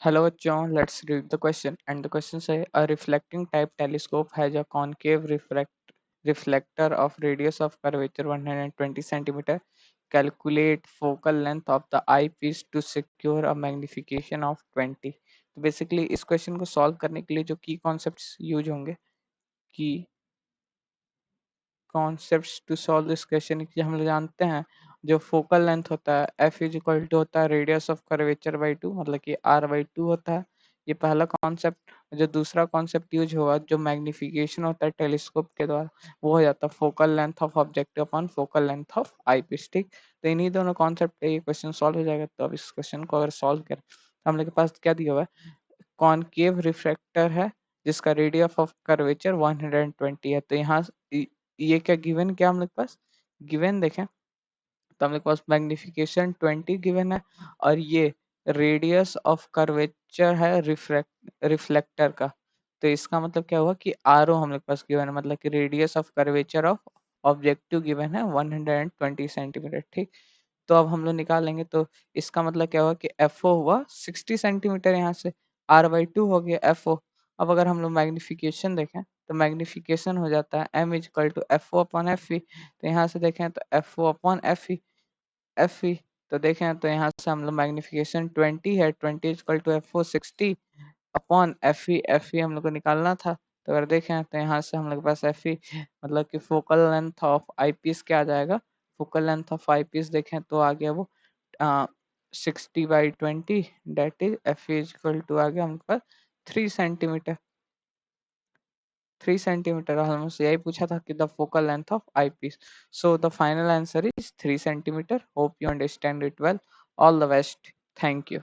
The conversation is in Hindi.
Hello, John. Let's read the question. And the question says a reflecting type telescope has a concave reflector of radius of curvature 120 centimeter. Calculate focal length of the eyepiece to secure a magnification of 20. तो बेसिकली इस क्वेश्चन को सॉल्व करने के लिए जो की कॉन्सेप्ट्स यूज होंगे की concepts to solve this question कि हम लोग जानते हैं जो फोकल लेंथ होता है एफ इज इक्वल टू होता है radius of curvature by two मतलब कि आर बाई टू होता है। ये पहला कॉन्सेप्ट। जो दूसरा कॉन्सेप्ट यूज होगा जो मैग्निफिकेशन होता है टेलीस्कोप के द्वारा वो हो जाता है focal length of objective upon focal length of eyepiece. ठीक, तो इन्हीं दोनों कॉन्सेप्ट पे ये क्वेश्चन सॉल्व हो जाएगा। तो अब इस क्वेश्चन को अगर सॉल्व करें तो हम लोग के पास क्या दिया हुआ है, कॉनकेव रिफ्रैक्टर है जिसका रेडियस ऑफ कर्वेचर 120 है। तो यहाँ ये क्या गिवन, क्या हम लोग के पास गिवन देखें तो हम लोग के पास मैग्निफिकेशन 20 गिवन है और ये रेडियस ऑफ कर्वेचर है रिफ्लेक्टर का। तो इसका मतलब क्या हुआ कि आर ओ हम लोग के पास गिवन है, मतलब कि radius of curvature of objective given है 120 सेंटीमीटर। ठीक, तो अब हम लोग निकालेंगे तो इसका मतलब क्या हुआ कि एफ ओ हुआ 60 सेंटीमीटर, यहाँ से आर बाई टू हो गया एफ ओ। अब अगर हम लोग मैग्निफिकेशन देखें तो मैग्निफिकेशन हो जाता है M equal to F O upon F E. तो यहाँ से देखें तो F O upon F E. तो देखें तो यहाँ से हम लोग मैग्निफिकेशन 20 है, 20 equal to F O 60 upon F E हम लोग को निकालना था। तो अगर देखें तो यहाँ से हम लोग के पास एफ ई मतलब कि focal length of eyepiece क्या आ जाएगा, focal length of eyepiece देखें तो आ गया वो 60/20 that is F is equal to आ गया हमके पास 3 सेंटीमीटर। 3 सेंटीमीटर ऑलमोस्ट यही पूछा था कि the focal length of eyepiece. So the final answer is 3 centimetre. Hope you understand it well. All the best. Thank you.